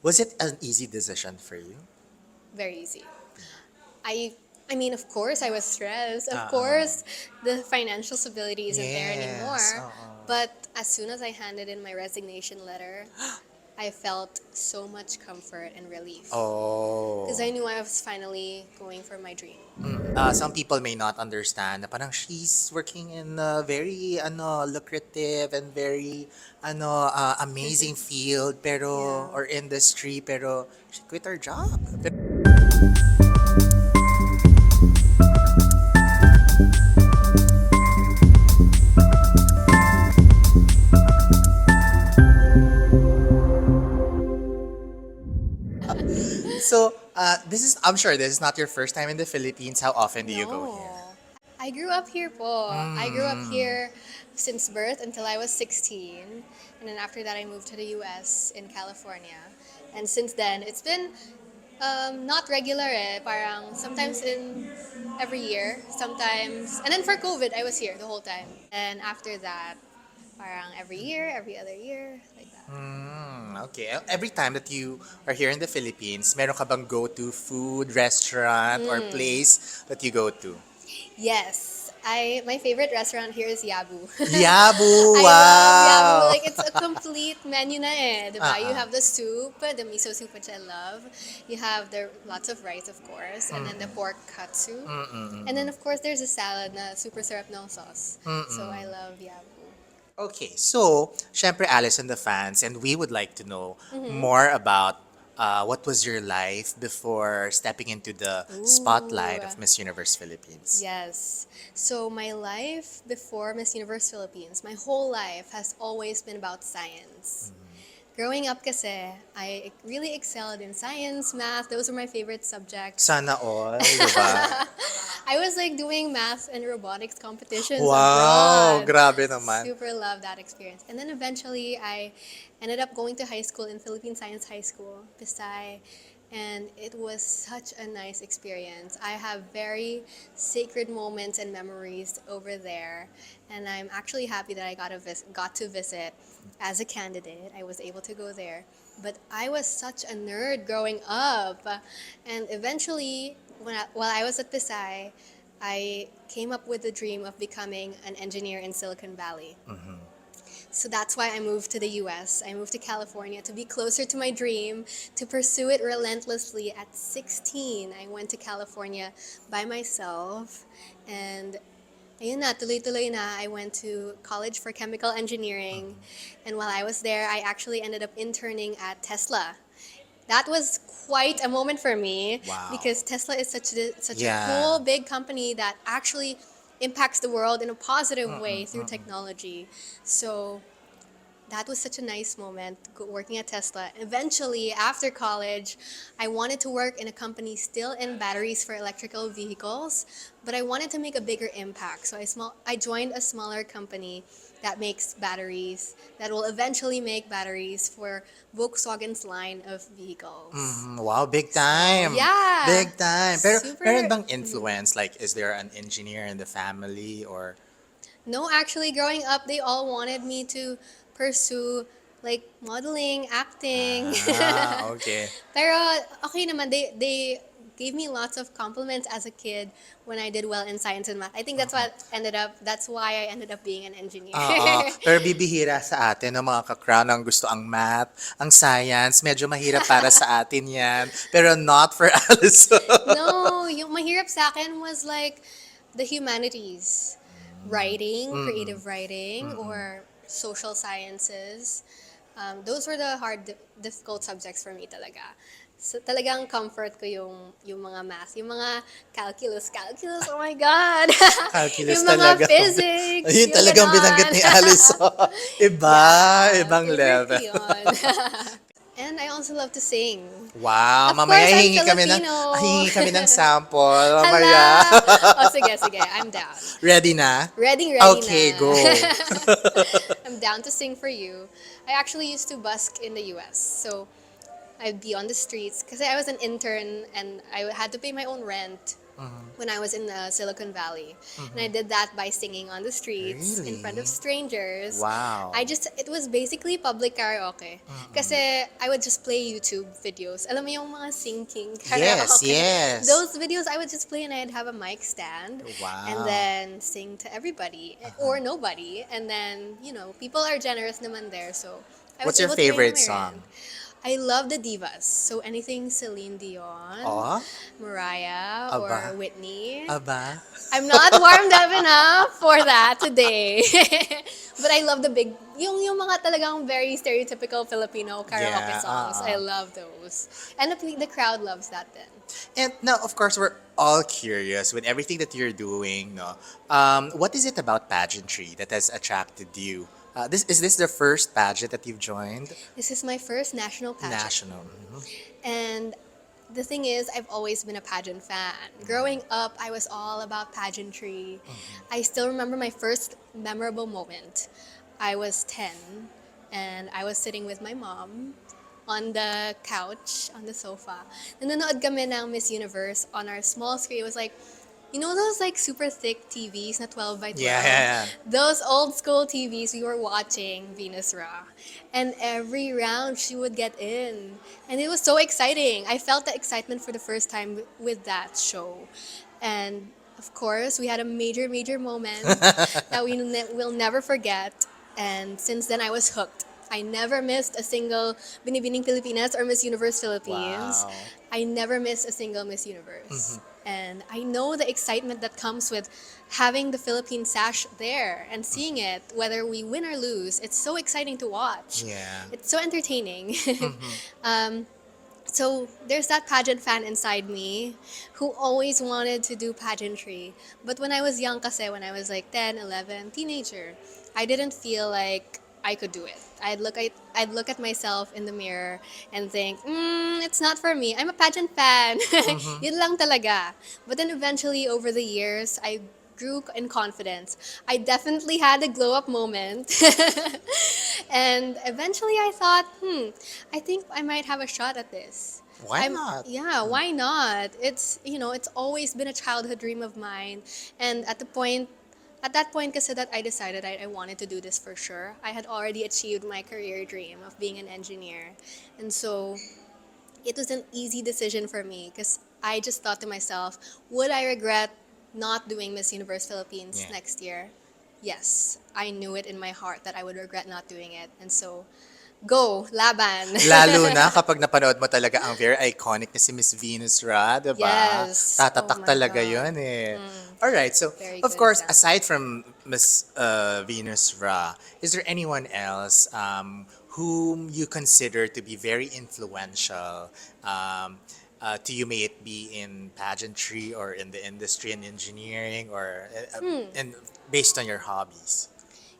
Was it an easy decision for you? Very easy. I I mean, of course, I was stressed. Of Uh-uh. course, the financial stability isn't there Yes. anymore. But as soon as I handed in my resignation letter, I felt so much comfort and relief because Oh. I knew I was finally going for my dream. Some people may not understand na parang she's working in a very lucrative and very amazing field Yeah. pero or industry pero she quit her job. So, this is I'm sure this is not your first time in the Philippines. How often do you go here? No. I grew up here po. I grew up Mm. here since birth until I was 16. And then after that, I moved to the US in California. And since then, it's been not regular eh. Parang sometimes in every year, sometimes. And then for COVID, I was here the whole time. And after that, parang every year, every other year, like that. Okay. Every time that you are here in the Philippines, meron ka bang go-to food, restaurant, or Mm. place that you go to? Yes, I my favorite restaurant here is Yabu. Yabu! I love Yabu. Wow! Like it's a complete menu na eh, 'di ba? You Uh-uh. have the soup, the miso soup which I love. You have the lots of rice of course, and then the Mm-mm. pork katsu. And then Mm-mm. of course there's a salad na super sarap ng sauce. So Mm-mm. I love Yabu. Okay, so, syempre Alice and the fans, and we would like to know Mhm. more about what was your life before stepping into the Ooh. spotlight of Miss Universe Philippines. Yes. So my life before Miss Universe Philippines, my whole life has always been about science. Growing up kasi, I really excelled in science, math. Those were my favorite subjects. Sana all, di ba? I was like doing math and robotics competitions Wow, abroad. grabe naman. Super love that experience. And then eventually I ended up going to high school in Philippine Science High School, Pisay, and it was such a nice experience. I have very sacred moments and memories over there, and I'm actually happy that I got to visit as a candidate. I was able to go there, but I was such a nerd growing up, and eventually, while I was at Pisay, I came up with the dream of becoming an engineer in Silicon Valley. Mhm. So that's why I moved to the US. I moved to California to be closer to my dream, to pursue it relentlessly. At 16, I went to California by myself, and ayun na, tuloy-tuloy na. I went to college for chemical engineering, and while I was there, I actually ended up interning at Tesla. That was quite a moment for me Wow. because Tesla is such a Yeah. cool big company that actually impacts the world in a positive Mm-mm, way through mm-mm. technology. So that was such a nice moment working at Tesla. Eventually, after college, I wanted to work in a company still in batteries for electrical vehicles, but I wanted to make a bigger impact. So I joined a smaller company that makes batteries that will eventually make batteries for Volkswagen's line of vehicles. Wow, big So, time. yeah, Big time. Pero meron super. bang influence? Like, is there an engineer in the family or... No, actually, growing up, they all wanted me to pursue like modeling, acting. Okay. Pero okay naman, they gave me lots of compliments as a kid when I did well in science and math. I think that's why I ended up being an engineer. Oo. Pero bibihira sa atin ng mga ka-crown ang gusto ang math, ang science. Medyo mahirap para sa atin yan. Pero not for Alison. No, yung mahirap sa akin was like the humanities, writing, Mm-mm. creative writing, Mm-mm. or social sciences. Those were the difficult subjects for me talaga. So talagang comfort ko yung mga math, yung mga calculus, oh my God! Calculus Yung mga talaga. physics, Ayun yung talagang binanggit ganon. ni Alison. Iba, Yeah, ibang favorite ko level. yun. And I also love to sing. Wow, Of mamaya course, I'm Filipino. hingi kami ng sample. Mamaya. Hala! O sige, I'm down. Ready na? Ready Okay, na. go. I'm down to sing for you. I actually used to busk in the US. So I'd be on the streets because I was an intern and I had to pay my own rent when I was in Silicon Valley. And I did that by singing on the streets in front of Really? strangers. Wow. It was basically public karaoke. Kasi I would just play YouTube videos. Alam mo yung mga singing Yes, karaoke? yes. Those videos I would just play and I'd have a mic stand and Wow. then sing to everybody or nobody. And then, people are generous naman there. So I was What's your able to pay favorite my rent. song? I love the divas. So anything Celine Dion, Oh, Mariah, or aba, Whitney. aba. I'm not warmed up enough for that today. But I love the big, yung mga talagang very stereotypical Filipino karaoke Yeah, songs. I love those. And the crowd loves that then. And now, of course, we're all curious with everything that you're doing. No, what is it about pageantry that has attracted you? This the first pageant that you've joined? This is my first national pageant. National. And the thing is, I've always been a pageant fan. Growing up, I was all about pageantry. I still remember my first memorable moment. I was 10 and I was sitting with my mom on the couch, on the sofa. Nanonood kami ng Miss Universe on our small screen. It was like, those like super thick TVs na 12 by 12? Yeah, yeah, yeah. Those old school TVs, we were watching Venus Ra. And every round she would get in. And it was so exciting. I felt the excitement for the first time with that show. And of course, we had a major, major moment that will never forget. And since then, I was hooked. I never missed a single Binibining Pilipinas or Miss Universe Philippines. Wow. I never missed a single Miss Universe. And I know the excitement that comes with having the Philippine sash there and seeing it, whether we win or lose. It's so exciting to watch. Yeah. It's so entertaining. So there's that pageant fan inside me who always wanted to do pageantry. But when I was young kasi, when I was like 10, 11, teenager, I didn't feel like I could do it. I'd look at myself in the mirror and think, it's not for me. I'm a pageant fan. Yun lang talaga. But then eventually over the years, I grew in confidence. I definitely had a glow up moment. And eventually I thought, I think I might have a shot at this. Why not? Yeah, why not? It's always been a childhood dream of mine. And at that point kasi that I decided I wanted to do this for sure. I had already achieved my career dream of being an engineer. And so it was an easy decision for me because I just thought to myself, would I regret not doing Miss Universe Philippines Yeah. next year? Yes, I knew it in my heart that I would regret not doing it. And so, go, laban. Lalo na kapag napanood mo talaga ang very iconic na si Miss Venus Ra, diba? Yes. Tatatak Oh my talaga God. yun eh. Alright, so Very of good course, example. aside from Miss Venus Ra, is there anyone else whom you consider to be very influential to you, may it be in pageantry or in the industry and engineering or and based on your hobbies?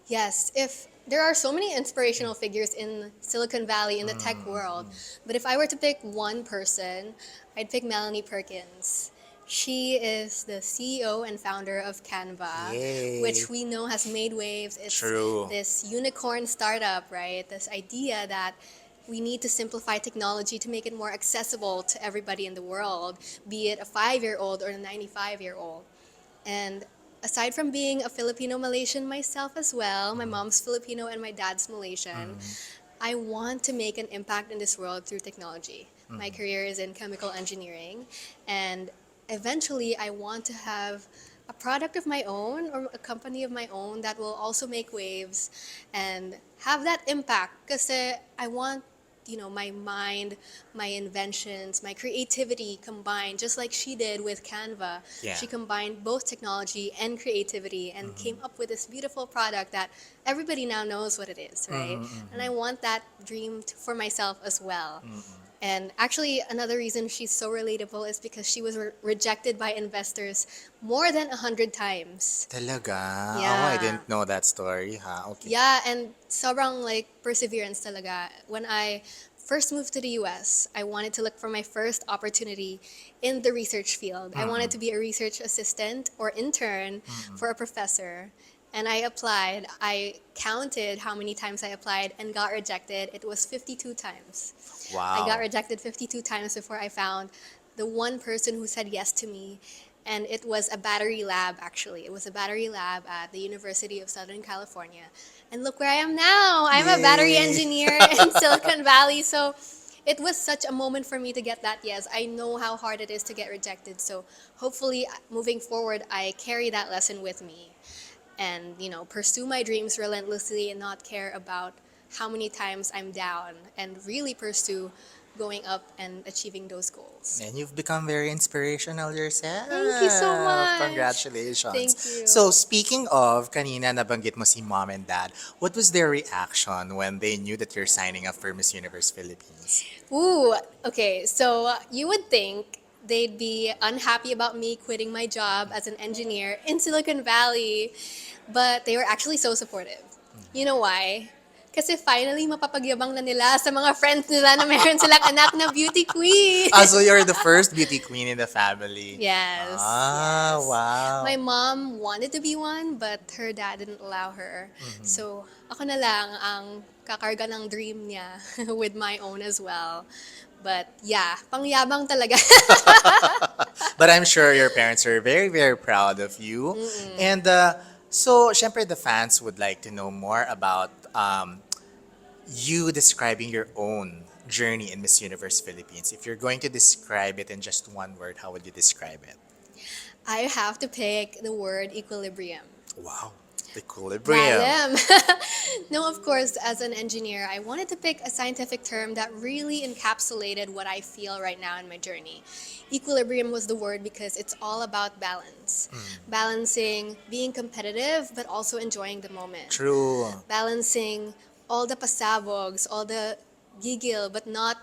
Yes, if there are so many inspirational figures in Silicon Valley in the tech world, but if I were to pick one person, I'd pick Melanie Perkins. She is the CEO and founder of Canva, Yay. which we know has made waves. It's True. this unicorn startup, right? This idea that we need to simplify technology to make it more accessible to everybody in the world, be it a 5-year-old or a 95-year-old. And aside from being a Filipino Malaysian myself as well, my mom's Filipino and my dad's Malaysian, I want to make an impact in this world through technology. My career is in chemical engineering, and eventually I want to have a product of my own or a company of my own that will also make waves and have that impact because I want my mind, my inventions, my creativity combined, just like she did with Canva. Yeah. She combined both technology and creativity and came up with this beautiful product that everybody now knows what it is, right? And I want that dream for myself as well. And actually, another reason she's so relatable is because she was rejected by investors more than 100 times. Talaga? Oh, Yeah. I didn't know that story, ha? Okay. Yeah, and sobrang like perseverance talaga. When I first moved to the US, I wanted to look for my first opportunity in the research field. I wanted to be a research assistant or intern for a professor. And I applied. I counted how many times I applied and got rejected. It was 52 times. Wow. I got rejected 52 times before I found the one person who said yes to me. And it was a battery lab, actually. It was a battery lab at the University of Southern California. And look where I am now. I'm a battery Yay! engineer in Silicon Valley. So it was such a moment for me to get that yes. I know how hard it is to get rejected. So hopefully, moving forward, I carry that lesson with me and, pursue my dreams relentlessly and not care about how many times I'm down and really pursue going up and achieving those goals. And you've become very inspirational Thank you so yourself. much. Congratulations. Thank you. So, speaking of, kanina nabanggit mo si mom and dad, what was their reaction when they knew that you're signing up for Miss Universe Philippines? Ooh, okay. So you would think they'd be unhappy about me quitting my job as an engineer in Silicon Valley, but they were actually so supportive. You know why? Kasi finally mapapagyabang na nila sa mga friends nila na meron silang anak na beauty queen. Ah, so you're the first beauty queen in the family. Yes, Ah, yes. wow. My mom wanted to be one, but her dad didn't allow her. So, ako na lang ang kakarga ng dream niya with my own as well. But yeah, pangyabang talaga. But I'm sure your parents are very, very proud of you. And so, syempre, the fans would like to know more about you describing your own journey in Miss Universe Philippines. If you're going to describe it in just one word, how would you describe it? I have to pick the word equilibrium. Wow, equilibrium. Lalim. No, of course, as an engineer, I wanted to pick a scientific term that really encapsulated what I feel right now in my journey. Equilibrium was the word because it's all about balance. Balancing being competitive, but also enjoying the moment. True. Balancing all the pasabogs, all the gigil, but not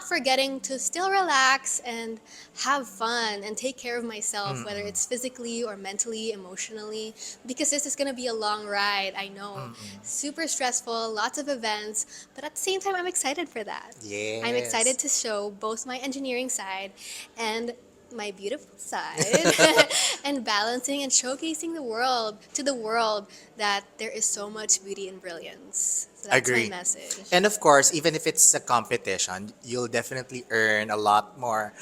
forgetting to still relax and have fun and take care of myself, whether it's physically or mentally, emotionally, because this is gonna be a long ride. I know, super stressful, lots of events, but at the same time, I'm excited for that. I'm excited Yes. to show both my engineering side and my beautiful side and balancing and showcasing the world that there is so much beauty and brilliance. So that's my Agree. message. And of course, even if it's a competition, you'll definitely earn a lot more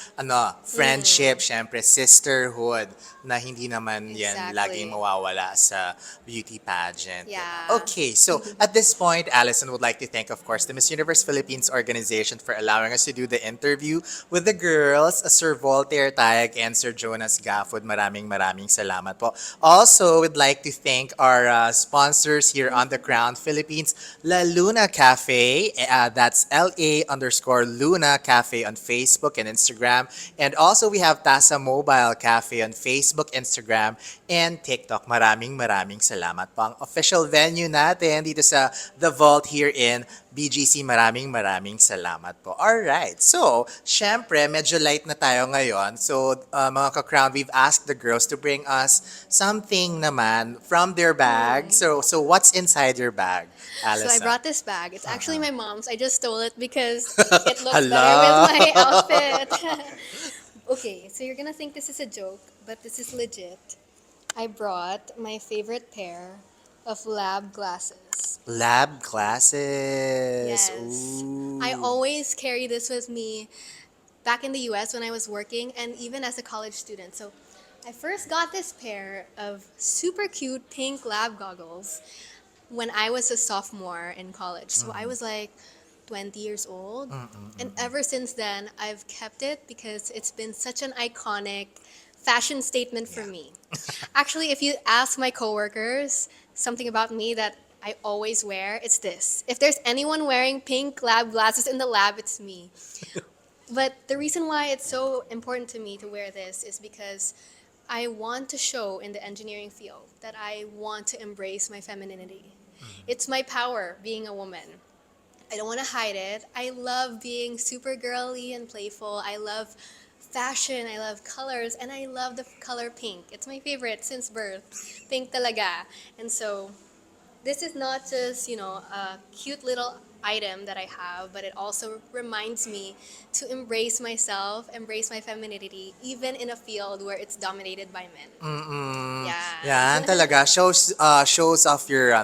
friendship, syempre sisterhood na hindi naman yan laging Exactly. mawawala sa beauty pageant. Yeah. Okay, so at this point, Allyson would like to thank, of course, the Miss Universe Philippines organization for allowing us to do the interview with the girls, Sir Voltaire Tayag and Sir Jonas Gafford. Maraming maraming salamat po. Also, we'd like to thank our sponsors here on the Crown Philippines, La Luna Cafe. That's LA_Luna Cafe on Facebook and Instagram. And also, we have Tasa Mobile Cafe on Facebook, Instagram, and TikTok. Maraming maraming salamat po. Ang official venue natin dito sa The Vault here in BGC. Maraming maraming salamat po. Alright, so, syempre, medyo light na tayo ngayon. So, mga ka-crown, we've asked the girls to bring us something naman from their bag. So what's inside your bag, So I Allyson? brought this bag. It's actually my mom's. I just stole it because it looks better Hala. with my outfit. Okay, so you're gonna think this is a joke, but this is legit. I brought my favorite pair of lab glasses. Lab classes. Yes. Ooh. I always carry this with me back in the US when I was working and even as a college student. So I first got this pair of super cute pink lab goggles when I was a sophomore in college. So I was like 20 years old. And ever since then, I've kept it because it's been such an iconic fashion statement for me. Actually, if you ask my coworkers something about me that I always wear, it's this. If there's anyone wearing pink lab glasses in the lab, it's me. But the reason why it's so important to me to wear this is because I want to show in the engineering field that I want to embrace my femininity. It's my power being a woman. I don't want to hide it. I love being super girly and playful. I love fashion, I love colors, and I love the color pink. It's my favorite since birth. Pink talaga. And so this is not just, a cute little item that I have, but it also reminds me to embrace myself, embrace my femininity, even in a field where it's dominated by men. Mm-mm. Yeah. Yan talaga. Shows off your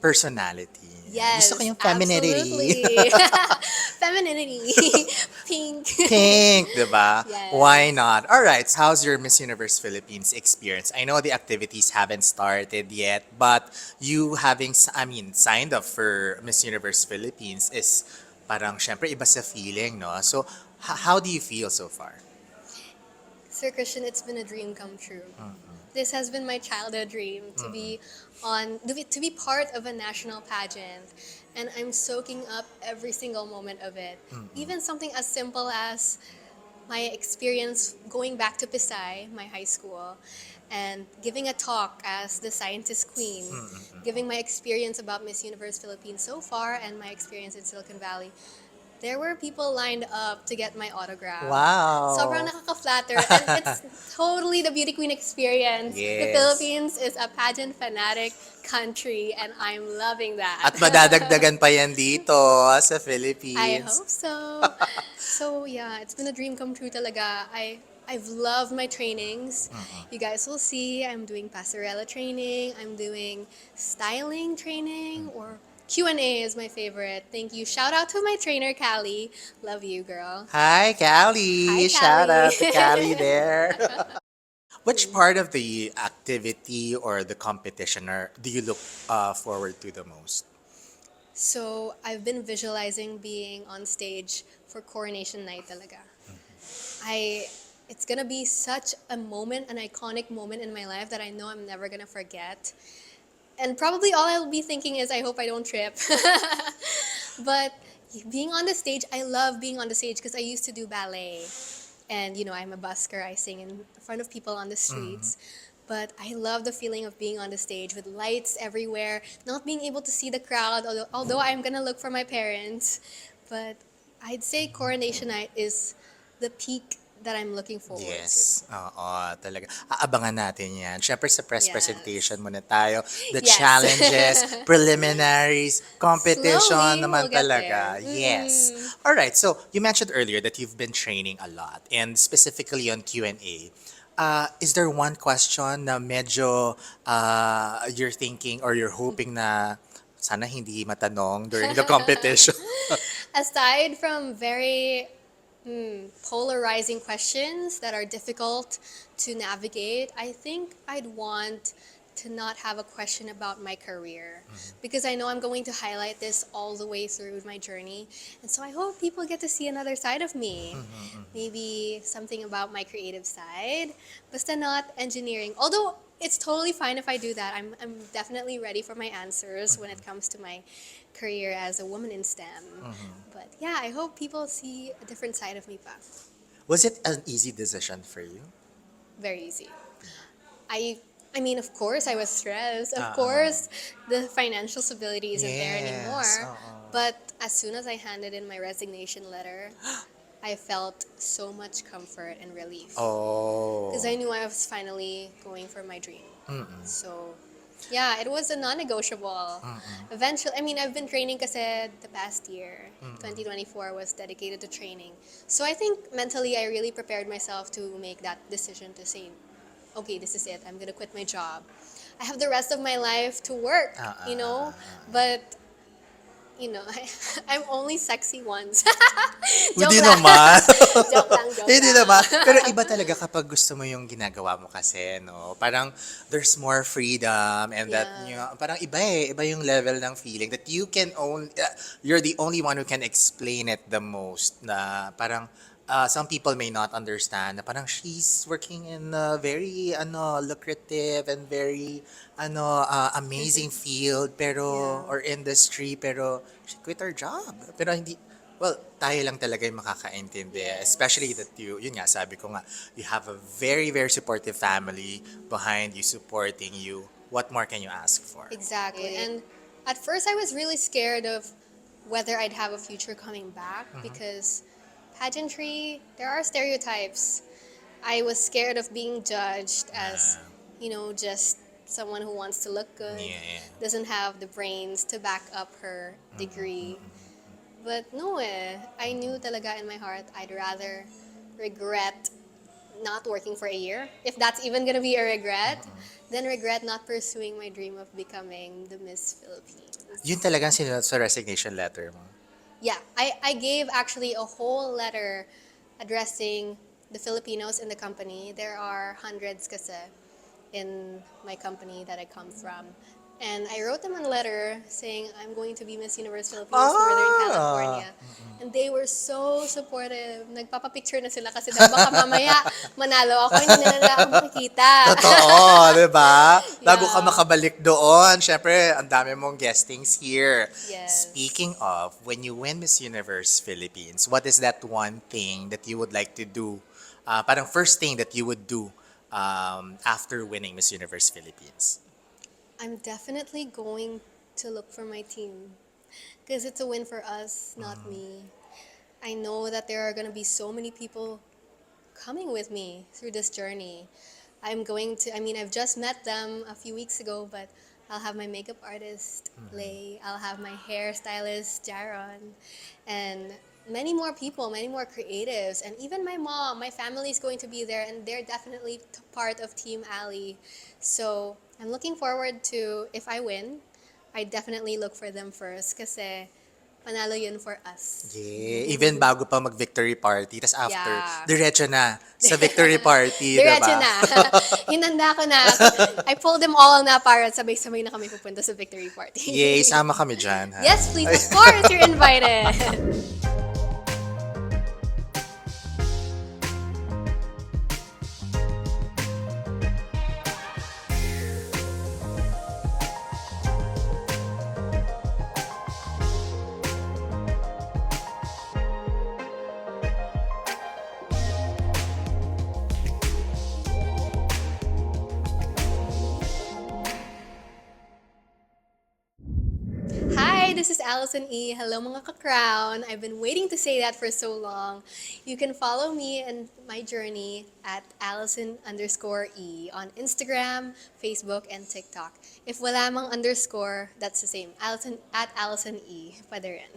personality. Yes, Gusto ko yung femininity. absolutely. Femininity. Pink. Pink, diba? Why Yes. not? All right, so how's your Miss Universe Philippines experience? I know the activities haven't started yet, but you having, signed up for Miss Universe Philippines is parang syempre iba sa feeling, no? So, how do you feel so far? Sir Christian, it's been a dream come true. This has been my childhood dream to be to be part of a national pageant, and I'm soaking up every single moment of it. Even something as simple as my experience going back to Pisay, my high school, and giving a talk as the scientist queen, giving my experience about Miss Universe Philippines so far and my experience in Silicon Valley. There were people lined up to get my autograph. Sobrang Wow. nakaka-flatter, and it's totally the beauty queen experience. The Yes. Philippines is a pageant fanatic country, and I'm loving At that. madadagdagan pa yan dito sa I Philippines. hope so. So yeah, it's been a dream come true talaga. I've loved my trainings. You guys will see I'm doing passerella training, I'm doing styling training, or Q&A is my favorite. Thank you. Shout out to my trainer Callie. Love you, girl. Hi, Hi Callie. Shout Callie. out to Callie there. Which part of the activity or the competition do you look forward to the most? So, I've been visualizing being on stage for coronation night talaga. I it's gonna be such a moment, an iconic moment in my life that I know I'm never gonna forget. And probably all I'll be thinking is I hope I don't trip. But being on the stage, I love being on the stage because I used to do ballet. And I'm a busker, I sing in front of people on the streets. But I love the feeling of being on the stage with lights everywhere, not being able to see the crowd, although I'm gonna look for my parents. But I'd say coronation night is the peak that I'm looking forward to. Yes, oo, talaga. Aabangan natin yan. Siyempre sa press presentation Yes. muna tayo. The Yes. challenges, preliminaries, competition Slowly, we'll naman get there. talaga. Yes. All right, so you mentioned earlier that you've been training a lot and specifically on Q&A. Is there one question na medyo you're thinking or you're hoping na sana hindi matanong during the competition? Aside from very polarizing questions that are difficult to navigate, I think I'd want to not have a question about my career because I know I'm going to highlight this all the way through my journey. And so I hope people get to see another side of me. Maybe something about my creative side, basta not engineering. Although it's totally fine if I do that. I'm definitely ready for my answers when it comes to my career as a woman in STEM. But yeah, I hope people see a different side of me pa. Was it an easy decision for you? Very easy. I I mean, of course, I was stressed. Of Uh-uh. course, the financial stability isn't there Yes, anymore. oo. But as soon as I handed in my resignation letter, I felt so much comfort and relief because Oh. I knew I was finally going for my dream. So, yeah, it was a non-negotiable. Eventually, I mean, I've been training kasi the past year. 2024 was dedicated to training. So I think mentally I really prepared myself to make that decision to say, okay, this is it. I'm gonna quit my job. I have the rest of my life to work, but I'm only sexy once. Joke Hindi lang. naman. Joke lang, joke Hindi lang. naman. Pero iba talaga kapag gusto mo yung ginagawa mo kasi, no? Parang there's more freedom and that, Yeah. parang iba eh. Iba yung level ng feeling that you can only, you're the only one who can explain it the most. Na parang, some people may not understand na parang she's working in a very lucrative and very amazing field Yeah. pero or industry pero she quit her job pero hindi. Well, tayo lang talaga yung makakaintindi. Especially Yes. that yun nga, sabi ko nga, you have a very, very supportive family behind you, supporting you. What more can you ask for? Exactly. And at first, I was really scared of whether I'd have a future coming back because pageantry, there are stereotypes. I was scared of being judged as, Uh, just someone who wants to look good, yeah. doesn't have the brains to back up her degree. But no eh. I knew talaga in my heart I'd rather regret not working for a year, if that's even gonna be a regret, then regret not pursuing my dream of becoming the Miss Philippines. Yun talagang sinulat sa resignation letter mo. Yeah, I gave actually a whole letter addressing the Filipinos in the company. There are hundreds kasi in my company that I come from. And I wrote them a letter saying I'm going to be Miss Universe Philippines Northern Ah! California. And they were so supportive. Nagpapapicture na sila kasi daw baka mamaya manalo ako, hindi na nila ako makikita. Totoo, di ba? Bago ka Yeah. makabalik doon, syempre, ang dami mong guestings here. Yes. Speaking of, when you win Miss Universe Philippines, what is that one thing that you would like to do? Parang first thing that you would do after winning Miss Universe Philippines? I'm definitely going to look for my team because it's a win for us, not me. I know that there are going to be so many people coming with me through this journey. I mean, I've just met them a few weeks ago, but I'll have my makeup artist, Lay. I'll have my hairstylist, Jaron. And many more people, many more creatives. And even my mom, my family is going to be there, and they're definitely part of Team Ally. So I'm looking forward to, if I win, I definitely look for them first kasi panalo yun for us. Yeah, even bago pa mag-victory party, tas after, Yeah. diretso na sa victory party, di Diretso ba? na. Hinanda ko na. I pulled them all na para sabay-sabay na kami pupunta sa victory party. Yay, sama kami dyan, ha? Yes, please. Of course, you're invited. Hi, this is Allyson E. Hello mga ka-crown. I've been waiting to say that for so long. You can follow me and my journey at Allyson_E on Instagram, Facebook, and TikTok. If wala mang underscore, that's the same. Allyson at Allyson E. Pwede rin.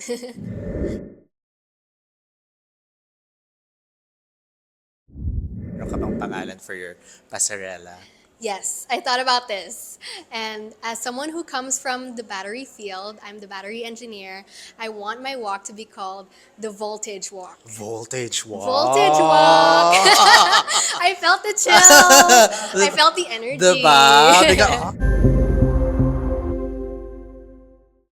Meron ka bang pangalan for your pasarela? Yes, I thought about this. And as someone who comes from the battery field, I'm the battery engineer, I want my walk to be called the voltage walk. Voltage walk. Voltage walk! I felt the chills. I felt the energy. Diba? Bigla,